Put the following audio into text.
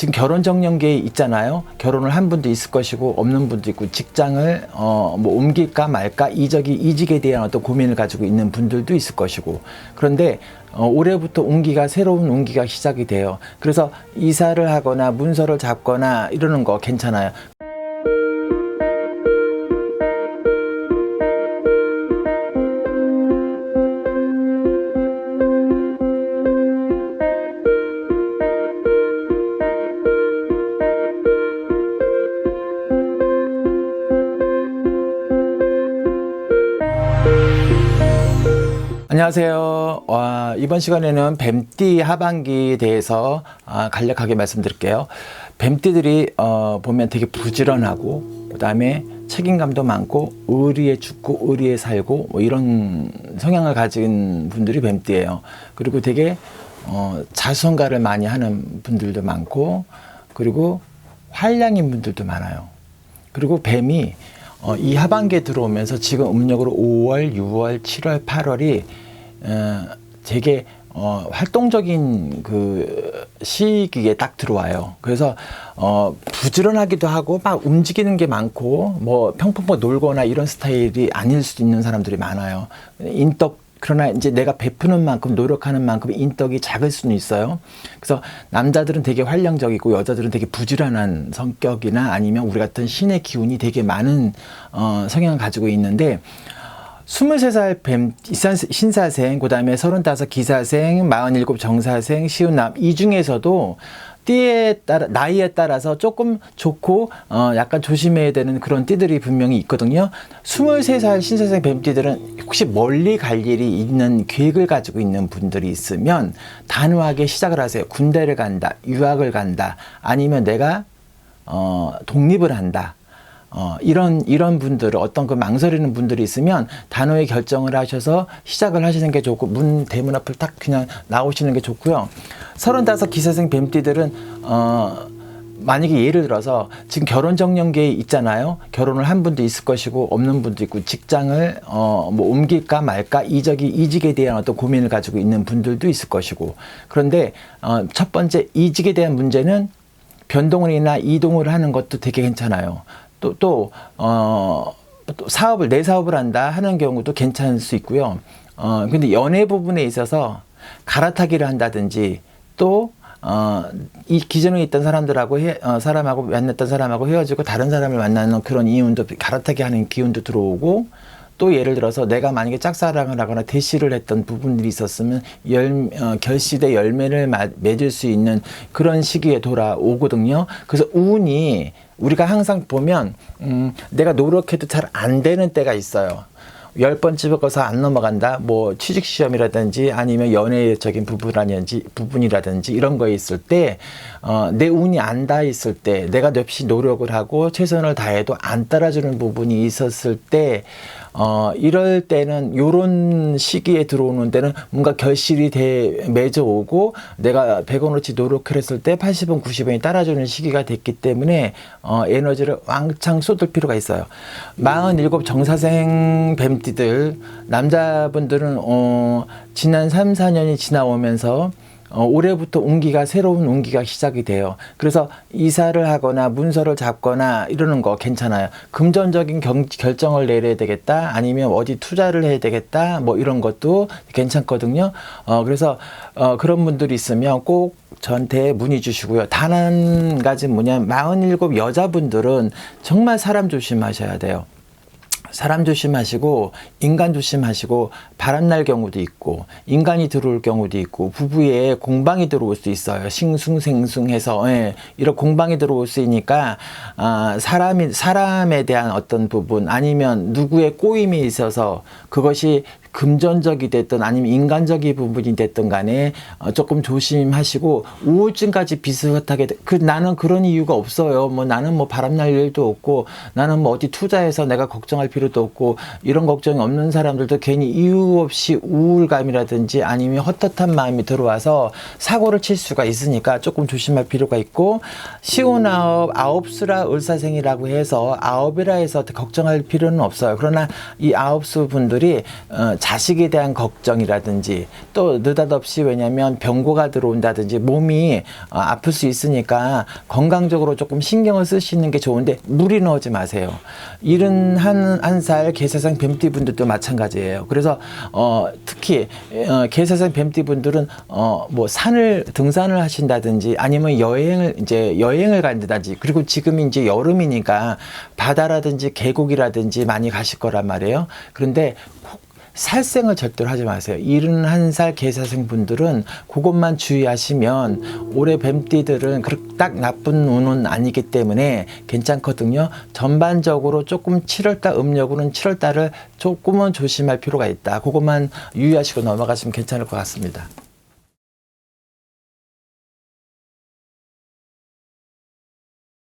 지금 결혼 정년기에 있잖아요. 결혼을 한 분도 있을 것이고 없는 분도 있고, 직장을 뭐 옮길까 말까 이직에 대한 어떤 고민을 가지고 있는 분들도 있을 것이고, 그런데 올해부터 새로운 운기가 시작이 돼요. 그래서 이사를 하거나 문서를 잡거나 이러는 거 괜찮아요. 안녕하세요. 이번 시간에는 뱀띠 하반기에 대해서 간략하게 말씀드릴게요. 뱀띠들이 보면 되게 부지런하고, 그 다음에 책임감도 많고, 의리에 죽고 의리에 살고, 뭐 이런 성향을 가진 분들이 뱀띠예요. 그리고 되게 자수성가를 많이 하는 분들도 많고, 그리고 활량인 분들도 많아요. 그리고 뱀이 이 하반기에 들어오면서 지금 음력으로 5월, 6월, 7월, 8월이 되게 활동적인 그 시기에 딱 들어와요. 그래서 부지런하기도 하고 막 움직이는 게 많고, 뭐 평평 놀거나 이런 스타일이 아닐 수 있는 사람들이 많아요. 그러나 이제 내가 베푸는 만큼, 노력하는 만큼 인덕이 작을 수는 있어요. 그래서 남자들은 되게 활력적이고 여자들은 되게 부지런한 성격이나 아니면 우리 같은 신의 기운이 되게 많은 성향을 가지고 있는데, 23살 뱀 신사생, 그 다음에 35 기사생, 47 정사생, 시운남, 이 중에서도 나이에 따라서 조금 좋고 약간 조심해야 되는 그런 띠들이 분명히 있거든요. 23살 신사생 뱀띠들은 혹시 멀리 갈 일이 있는 계획을 가지고 있는 분들이 있으면 단호하게 시작을 하세요. 군대를 간다, 유학을 간다, 아니면 내가 독립을 한다. 이런 분들, 어떤 그 망설이는 분들이 있으면 단호히 결정을 하셔서 시작을 하시는 게 좋고, 대문 앞을 딱 그냥 나오시는 게 좋고요. 35 기사생 뱀띠들은 만약에 예를 들어서 지금 결혼 정년기에 있잖아요. 결혼을 한 분도 있을 것이고 없는 분도 있고, 직장을 뭐 옮길까 말까 이직에 대한 어떤 고민을 가지고 있는 분들도 있을 것이고, 그런데 첫 번째 이직에 대한 문제는 변동이나 이동을 하는 것도 되게 괜찮아요. 또 내 사업을 한다 하는 경우도 괜찮을 수 있고요. 근데 연애 부분에 있어서 갈아타기를 한다든지, 또 이 기존에 있던 사람하고 만났던 사람하고 헤어지고 다른 사람을 만나는 그런 이윤도, 갈아타기 하는 기운도 들어오고, 또 예를 들어서 내가 만약에 짝사랑을 하거나 대시를 했던 부분들이 있었으면 결실의 열매를 맺을 수 있는 그런 시기에 돌아오거든요. 그래서 운이, 우리가 항상 보면 내가 노력해도 잘 안 되는 때가 있어요. 10번 집어서 안 넘어간다. 뭐 취직 시험이라든지 아니면 연애적인 부분이라든지 이런 거에 있을 때, 내 운이 안 닿아 있을 때, 내가 몹시 노력을 하고 최선을 다해도 안 따라주는 부분이 있었을 때, 이럴 때는, 요런 시기에 들어오는 때는 뭔가 결실이 맺어오고, 내가 100원어치 노력을 했을 때 80원, 90원이 따라주는 시기가 됐기 때문에 에너지를 왕창 쏟을 필요가 있어요. 47 정사생 뱀띠들, 남자분들은 지난 3, 4년이 지나오면서 올해부터 새로운 운기가 시작이 돼요. 그래서 이사를 하거나 문서를 잡거나 이러는 거 괜찮아요. 금전적인 결정을 내려야 되겠다, 아니면 어디 투자를 해야 되겠다, 뭐 이런 것도 괜찮거든요. 그래서 그런 분들이 있으면 꼭 저한테 문의 주시고요. 단 한 가지 뭐냐면, 47 여자분들은 정말 사람 조심하셔야 돼요. 사람 조심하시고, 인간 조심하시고, 바람날 경우도 있고, 인간이 들어올 경우도 있고, 부부에 공방이 들어올 수 있어요. 싱숭생숭해서, 이런 공방이 들어올 수 있으니까, 사람에 대한 어떤 부분, 아니면 누구의 꼬임이 있어서 그것이 금전적이 됐든 아니면 인간적인 부분이 됐든 간에 조금 조심하시고, 우울증까지 비슷하게 나는 그런 이유가 없어요. 나는 바람날 일도 없고, 나는 어디 투자해서 내가 걱정할 필요도 없고, 이런 걱정이 없는 사람들도 괜히 이유 없이 우울감이라든지 아니면 헛헛한 마음이 들어와서 사고를 칠 수가 있으니까 조금 조심할 필요가 있고, 시온아홉, 아홉수라 을사생이라고 해서 아홉이라 해서 걱정할 필요는 없어요. 그러나 이 아홉수 분들이 자식에 대한 걱정이라든지 또 느닷없이 왜냐하면 병고가 들어온다든지 몸이 아플 수 있으니까 건강적으로 조금 신경을 쓰시는 게 좋은데 무리 넣지 마세요. 71살 계사상 뱀띠 분들도 마찬가지예요. 그래서 특히 계사상 뱀띠 분들은 뭐 등산을 하신다든지 아니면 여행을 간다든지 그리고 지금 이제 여름이니까 바다라든지 계곡이라든지 많이 가실 거란 말이에요. 그런데 살생을 절대로 하지 마세요. 71살 계사생 분들은 그것만 주의하시면 올해 뱀띠들은 그렇게 딱 나쁜 운은 아니기 때문에 괜찮거든요. 전반적으로 조금 7월달 음력으로는 7월달을 조금은 조심할 필요가 있다. 그것만 유의하시고 넘어가시면 괜찮을 것 같습니다.